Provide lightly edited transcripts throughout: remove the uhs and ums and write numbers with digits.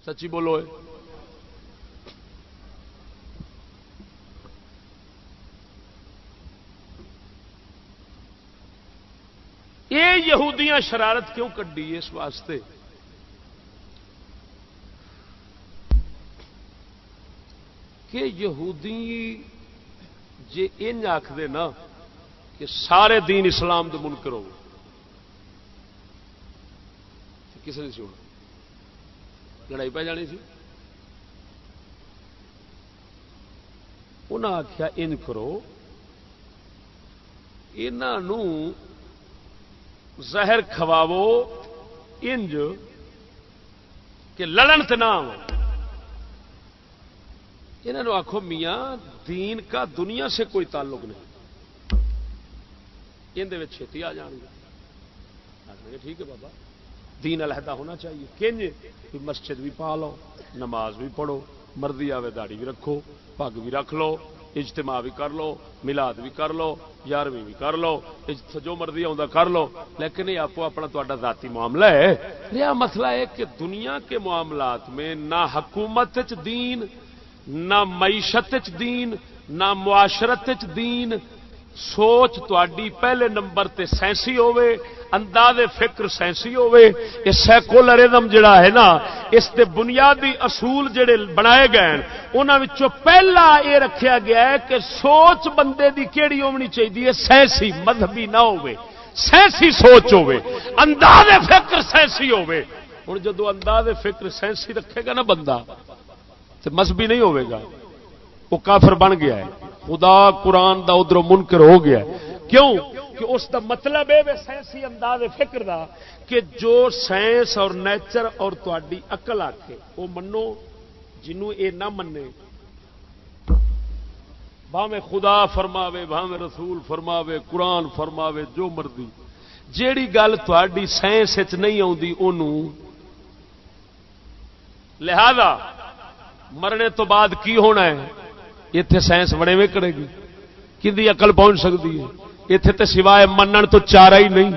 سچی بولو. یہ یہودیاں شرارت کیوں کڈی اس واسطے کہ یہودی جے ان آخدے نا کہ سارے دین اسلام دے منکر ہو کسی نے سنا لڑائی پہ جانی سی. انہاں آخیا ان کرو انہوں زہر کھواو انج کہ لڑن تے نہ آؤ. انہوں آخو میاں دین کا دنیا سے کوئی تعلق نہیں, اندر چھتی آ جان گے. ٹھیک ہے بابا, دین علیحدہ ہونا چاہیے. کنج مسجد بھی پا لو, نماز بھی پڑھو, مرضی آوے داڑھی بھی رکھو, پگ بھی رکھ لو, اجتماع بھی کر لو, میلاد بھی کر لو, یارویں بھی کر لو, جو مرضی آتا کر لو, لیکن یہ آپ اپنا تا ذاتی معاملہ ہے. یہ مسئلہ ہے کہ دنیا کے معاملات میں نہ حکومت دین, نہ معیشت دین, نہ معاشرت دین. سوچ تواڈی پہلے نمبر تے سائنسی ہوے, انداز فکر سائنسی ہوے. یہ سیکولرزم جڑا ہے نا, اس دے بنیادی اصول جڑے بنائے گئے ہیں انہاں وچوں پہلا یہ رکھیا گیا ہے کہ سوچ بندے دی کیڑی ہونی چاہیے, سائنسی, مذہبی نہ ہوے, سائنسی سوچ ہوے, انداز فکر سائنسی ہوے. ہن جدوں انداز فکر سائنسی رکھے گا نا بندہ تے مذہبی نہیں ہوے گا, وہ کافر بن گیا ہے. خدا قرآن دا ادھر منکر ہو گیا. کیوں کہ اس دا مطلب ہے سائنسی انداز فکر دا کہ جو سائنس اور نیچر اور تواڈی عقل آکھے وہ منو, جنوں اے نہ منے بھاویں خدا فرماوے, بھاویں رسول فرماوے, قرآن فرماوے, جو مرضی, جیڑی گل تواڈی سائنس وچ نہیں آوندی اونوں. لہذا مرنے تو بعد کی ہونا ہے اتنے سائنس بڑے وے کرے گی, کدی عقل پہنچ سکتی ہے اتنے تے سوائے منن تو چارہ ہی نہیں.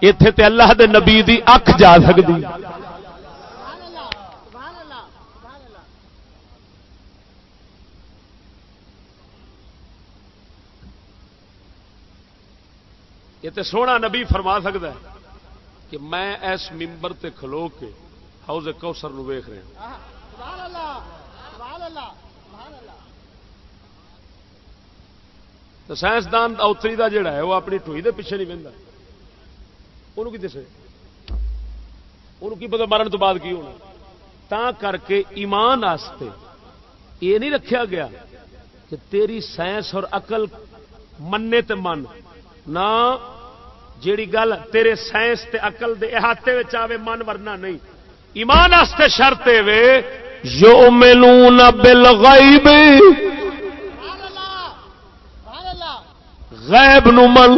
اتنے تے اللہ دے نبی دی اکھ جا سکتی. یہ تے سونا نبی فرما سکتا ہے کہ میں اس ممبر تے کھلو کے حوض کوثر نو ویکھ رہا ہوں. تو سائنسدان اوتری دا جڑا ہے وہ اپنی ٹوئی دے پیچھے نہیں بہندا, انہوں کی دسے, انہوں کی پتہ مرن تو بعد کی ہونا. تا کر کے ایمان واسطے یہ نہیں رکھیا گیا کہ تیری سائنس اور عقل مننے تے من نہ, جیڑی گل تیرے سائنس تے عقل دے احاطے وچ آوے من ورنہ نہیں. ایمان واسطے شرط وے یؤمنون بالغیب, غیب نو من.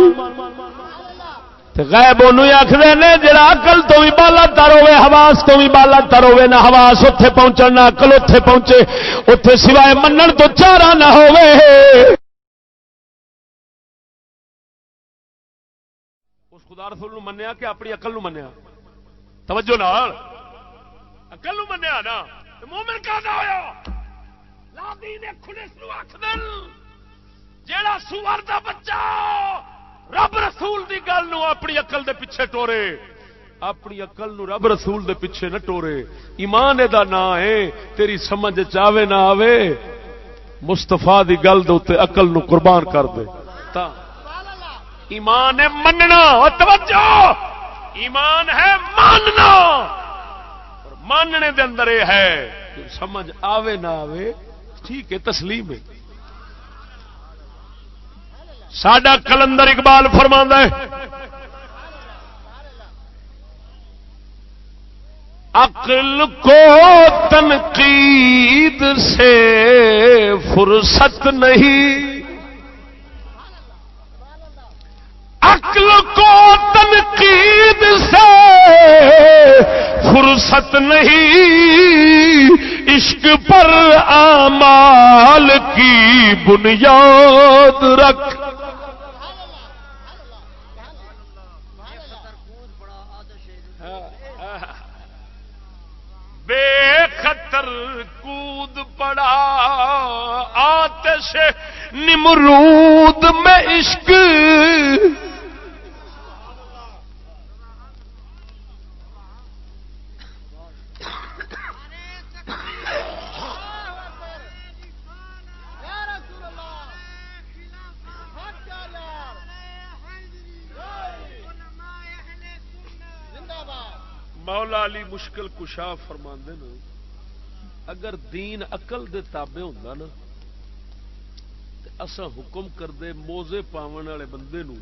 غیب انہوں آخر نے جڑا عقل تو بھی بالا تر ہوے, حواس تو بھی بالا تر ہوے. نہ حواس اتے پہنچن نہ عقل اتے پہنچے, اتے سوائے منن تو چارہ نہ ہوے. اس خدا رسول نو منیا کہ اپنی عقل نو منیا؟ توجہ نال عقل نو منیا نا, مومن کہدا ہویا لا دین خلص نو آکھدن جیڑا سوار دا بچہ رب رسول دی گل نو اپنی عقل دے پیچھے ٹورے, اپنی عقل نو رب رسول دے پیچھے نہ ٹورے. ایمان دا نام ہے, تیری سمجھ چاہے نہ آوے مصطفیٰ دی گل دے اوتے عقل نو قربان کر دے. تا ایمان ہے مننا, توجہ, ایمان ہے ماننا, اور ماننے دے اندر یہ ہے سمجھ آوے نہ آوے ٹھیک ہے, تسلیم ہے. ساڈا کلندر اقبال فرماندا ہے عقل کو تنقید سے فرصت نہیں, عقل کو تنقید سے فرصت نہیں, عشق پر اعمال کی بنیاد رکھ. بے اندر کود پڑا آتش نمرود میں عشق مولا علی مشکل کشا فرماندے نے اگر دین عقل دے تابع ہوندا نا تے اساں حکم کردے موزے پاون والے بندے نو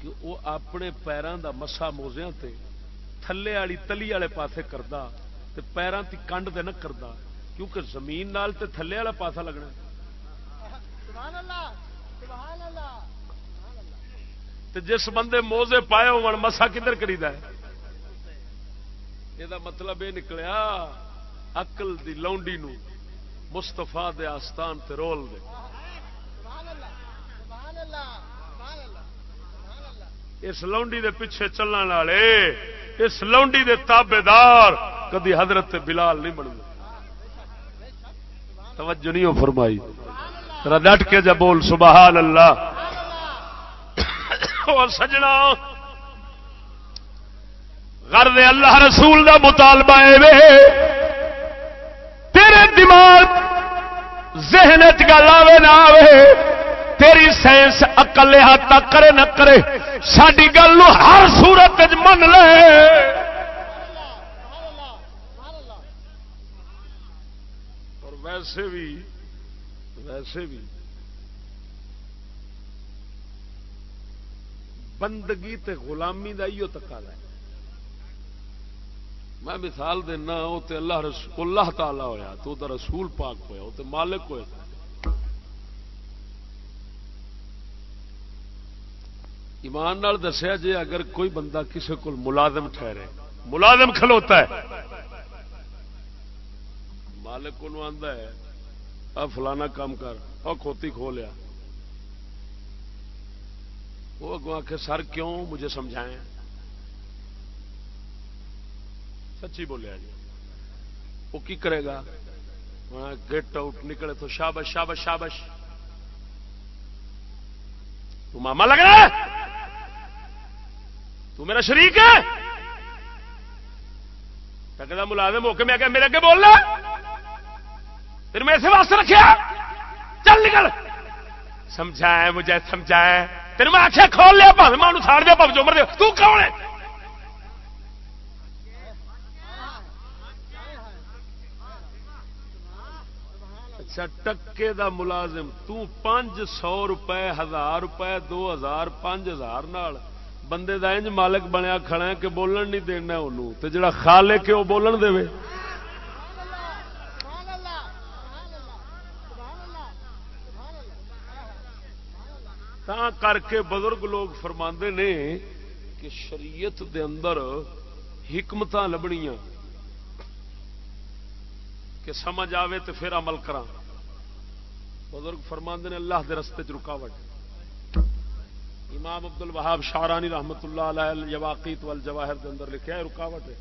کہ وہ اپنے پیراں دا مسا موزیاں تے تھلے والی تلی والے پاسے کردا تے پیراں تی کنڈ دے نہ کردا کیونکہ زمین نال تے تھلے والا پاسا لگنا. سبحان اللہ سبحان اللہ. تے جس بندے موزے پائے ہون مسا کدھر کریدا ہے؟ یہ مطلب یہ نکلیا عقل دی لونڈی نو مستفا دے آستان تے رول دے. اس لونڈی دے پیچھے چلن والے اس لونڈی دے تابے دار کدی حضرت بلال نہیں بنتے. توجہ نہیں ہو فرمائی ذرا ڈٹ کے جا بول سبحان اللہ. اور سجنا غرض اللہ رسول دا مطالبہ ہے تیرے دماغ ذہن چ گل آوے نہ آوے تیری سائنس عقل احاطہ کرے نہ کرے ساری گل نو ہر صورت من لے. اور ویسے بھی بندگی تے غلامی دا ایو تقاضا ہے. میں مثال دینا وہ تے اللہ تعالی ہویا تو دا رسول پاک ہویا وہ تے مالک ہویا. ایمان نال دسیا جے اگر کوئی بندہ کسی کو ملازم ٹھہرے ملازم کھلوتا ہے مالک کو آندا ہے آ فلانا کام کر اور کھوتی کھو لیا وہ اگوں آخے سر کیوں مجھے سمجھائیں. سچی بولیا جی وہ کی کرے گا گیٹ آؤٹ نکلے تو شابش شابش شابش تو ماما لگ رہا ہے تو میرا شریک ہے ٹکدا ملازم ہو کے میں میرے اگے بول رہا پھر میں ایسے واسطے رکھیا چل نکل سمجھائے مجھے سمجھائے تیرے میں آخیا کھول لیا بھاوے ماں ساڑ دیا بھاوے جو مر دیا تو کون ہے. اچھا ٹکے دا ملازم تو 500 روپے 1000 روپے 2000 5000 نال بندے دا انج مالک بنیا کھڑا ہے کہ بولن نہیں دینا انہوں تے جڑا خالق ہے وہ بولن دے. تا کر کے بزرگ لوگ فرماندے نے کہ شریعت دے اندر حکمتاں لبنیاں کہ سمجھ آوے تو پھر عمل کراں. بزرگ فرماندے نے اللہ دے رستے چ رکاوٹ. امام عبد الوہاب شعرانی رحمت اللہ علیہ الجواقیت والجواہر دے اندر لکھیا ہے رکاوٹ ہے.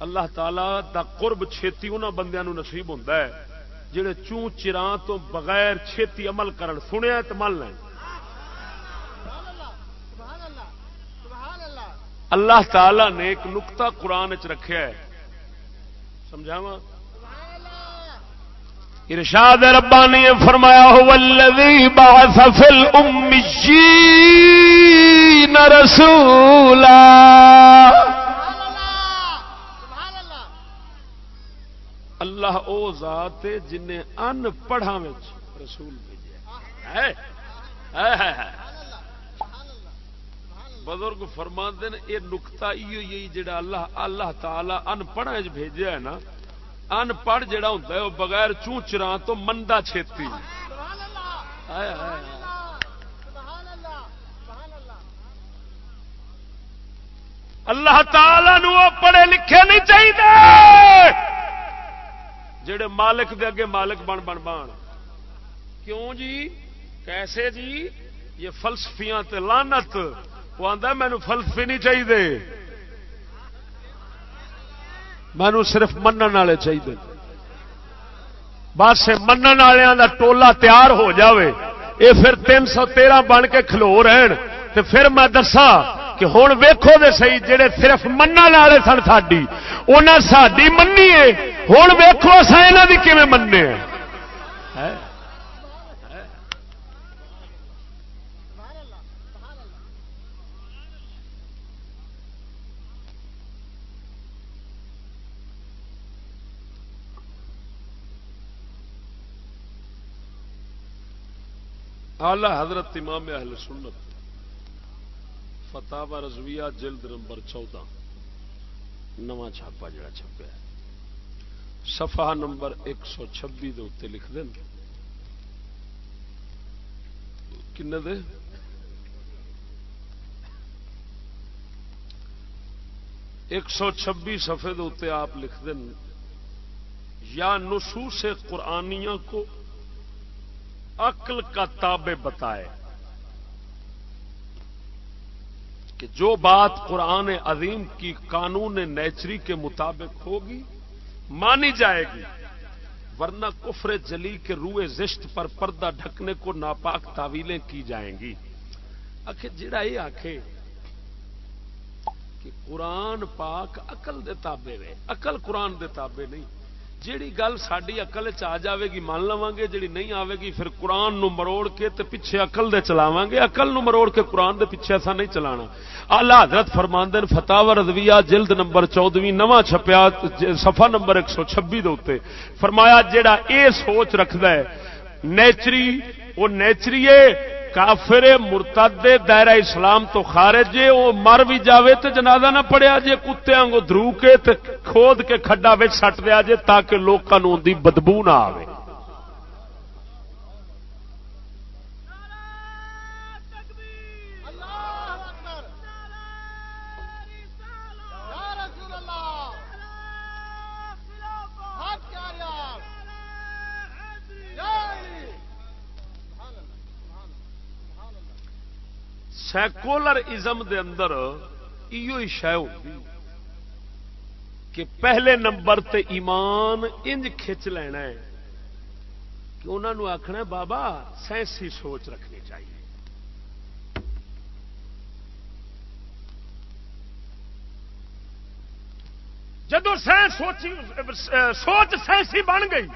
اللہ تعالی دا قرب چھیتی انہاں بندیاں نو نصیب ہوندا ہے جڑے چوں چراں تو بغیر چھیتی عمل کرن سنیا تے من لین. اللہ تعالی نے ایک نقطہ قرآن وچ رکھیا ہے سمجھاواں ارشاد ربانی نے فرمایا هو الذی بعث فی الامیین رسولا. اللہ او ذات ہے جن نے ان پڑھاں وچ رسول بھیجا ہے. بزرگ فرماندے نے یہ نقطہ ایو جڑا اللہ تعالی ان پڑھاں وچ بھیجیا ہے نا ان پڑھ جڑا ہوندا ہے وہ بغیر چوں چراں تو مندا چھیتی. اللہ تعالی نو پڑھے لکھے نہیں چاہیے جڑے مالک دے اگے مالک بن. کیوں جی کیسے جی یہ فلسفیاں تے لعنت. وہ آندا مینوں فلسفی نہیں چاہیے مینوں صرف منن والے چاہیے، بس منن والوں کا ٹولا تیار ہو جاوے، یہ پھر 313 بن کے کھلو رہن تے پھر میں دساں کہ ہوں ویکھو دے صحیح جڑے صرف منن والے سن ساڈی انہاں ساڈی مننی ہے، ہوں ویکھو اساں انہاں دی کیویں مننے ہیں۔ اعلی حضرت امام اہل سنت فتاوا رضویہ جلد نمبر 14 نواں چھاپا جڑا چھپیا صفحہ نمبر 126 دے اتنے لکھ دیں کنے دے 126 صفحے دے اتنے آپ لکھ دیں یا نصوص قرآنیہ کو عقل کا تابع بتائے کہ جو بات قرآن عظیم کی قانون نیچری کے مطابق ہوگی مانی جائے گی، ورنہ کفر جلی کے روئے زشت پر پردہ ڈھکنے کو ناپاک تعویلیں کی جائیں گی۔ آخر جڑا یہ آخے کہ قرآن پاک عقل دے تابع ہے، عقل قرآن دے تابع نہیں، جیڑی گل ساری عقل چ آ جاوے گی مان لواں گے، جیڑی نہیں آوے گی پھر قرآن نو مروڑ کے تے پیچھے عقل دے چلاواں گے، عقل نو مروڑ کے قرآن دے پیچھے ایسا نہیں چلانا۔ اعلی حضرت فرماندے نے فتاوا رضویہ جلد نمبر 14 نواں چھپیا صفحہ نمبر 126 دے اوتے فرمایا جیڑا اے سوچ رکھدا ہے نیچری وہ نیچری ہے، کافر مرتد دائرہ اسلام تو خارج ہے، وہ مر بھی جاوے تے جنازہ نہ پڑیا جے، کتےاں کو درو کے تے کھود کے کھڈا وچ سٹ دیا جے تاکہ لوکاں نوں دی بدبو نہ آوے۔ سیکولر ازم دے اندر ایو ہی شے ہوندی کہ پہلے نمبر تے ایمان انج کھچ لینا ہے کہ انہاں نو آکھنا بابا سائنسی سوچ رکھنی چاہیے۔ جدو سوچ سائنسی بن گئی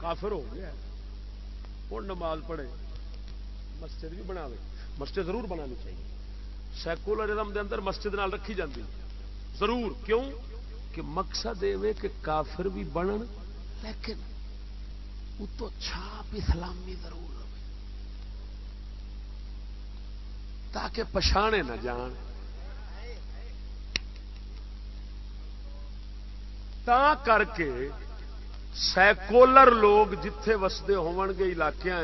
کافر ہو گیا، ہوں نماز پڑھے مسجد بھی بناوے، مسجد ضرور بنانی چاہیے، سیکولرزم دے اندر مسجد نال رکھی جاتی ضرور، کیوں کہ مقصد یہ کہ کافر بھی بنن لیکن اتو چھاپ اسلامی ضرور ہو تاکہ پچھانے نہ جان۔ تا کر کے سیکولر لوگ جتھے وسدے ہون گے علاقیاں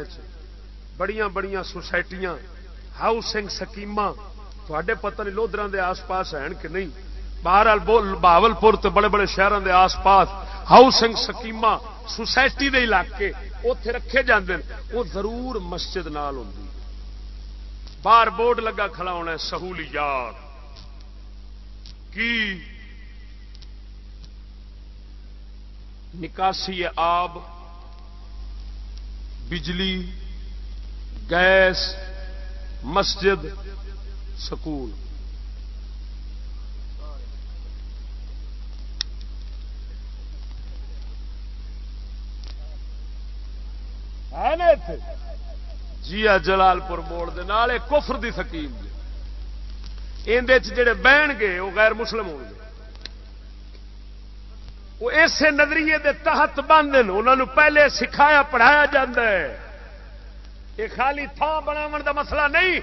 بڑیاں بڑیاں سوسائٹیاں ہاؤسنگ سکیماں تھوڑے پتہ نہیں لودراں دے آس پاس ہیں کہ نہیں، بہرحال بہاولپور تے بڑے بڑے شہراں دے آس پاس ہاؤسنگ سکیماں سوسائٹی دے علاقے اوتھے رکھے جاندے ہیں، وہ ضرور مسجد نال ہوندی، باہر بورڈ لگا کھڑا ہونا ہے سہولیات کی نکاسی آب، بجلی، گیس، مسجد، سکول۔ ہے نا اتنے جی جلال پور موڑ دے نال کفر دی سکیم اندر جڑے بہن گے وہ غیر مسلم ہو گے، وہ اسے نظریے دے تحت بند ہیں، انہوں نے پہلے سکھایا پڑھایا جاتا ہے، یہ خالی تھان بناون دا مسئلہ نہیں،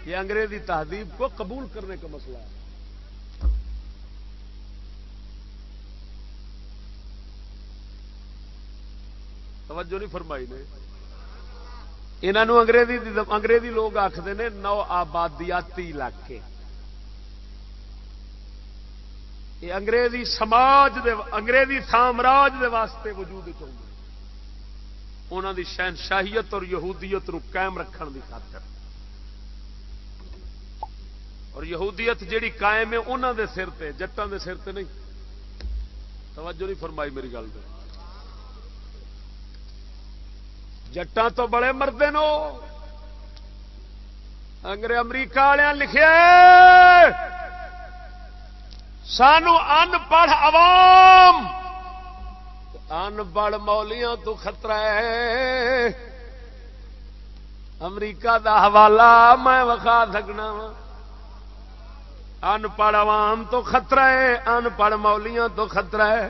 یہ انگریزی تہذیب کو قبول کرنے کا مسئلہ ہے۔ توجہ نہیں فرمائی نے، انہوں انگریزی لوگ آخر نے نو آبادیاتی علاقے، یہ انگریزی سماج دے انگریزی سامراج دے واسطے وجود چاہیے، انہوں دی شہنشاہیت اور یہودیت نو قائم رکھن دی خاطر، اور یہودیت جیڑی قائم ہے انہوں دے سر تے، جٹاں دے سر تے نہیں۔ توجہ نہیں فرمائی میری گل پہ. جٹاں تو بڑے مردے نو انگریز امریکہ والے لکھے سانو ان پڑھ عوام ان پڑھ مولیاں تو خطرہ ہے. امریکہ دا حوالہ میں وکھا سکنا وا. ان پڑھ عوام تو خطرہ ہے, ان پڑھ مولیاں تو خطرہ ہے.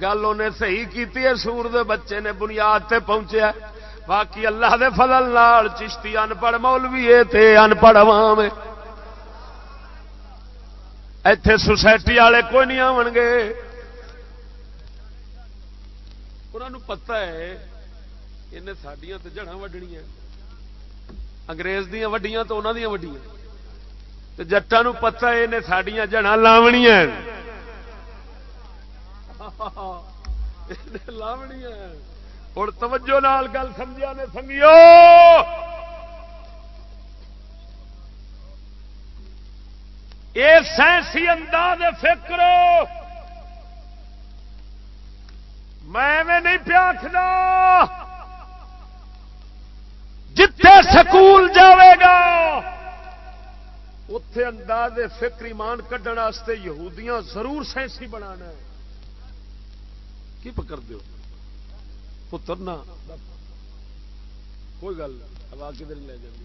گل انہیں صحیح کیتی ہے, سور دے بچے نے بنیاد تے پہنچیا. باقی اللہ دے فضل نال چشتی ان پڑھ مولوی ہے تے ان پڑھ عوام ہے. ایتھے سوسائٹی والے کوئی نہیں آون گے. انہوں پتہ ہے انہیں ساڈیاں تے جڑاں وڈنیاں, انگریز دیاں وڈیاں تو انہاں دیاں وڈیاں. تے جٹاں نوں پتہ ہے انہیں ساڈیاں جڑاں لاونیاں لاونیاں. ہن توجہ نال گل سمجھیا نے سنگیو. اے سائنسی انداز فکر میں نہیں پیاکھدا. جتھے سکول جاوے گا اتے انداز فکر ایمان کڈن واسطے یہودیاں ضرور سائنسی بنانا ہے. کی پکڑ دیو پتر نہ کوئی گل ہوا کدھر لے جاتی.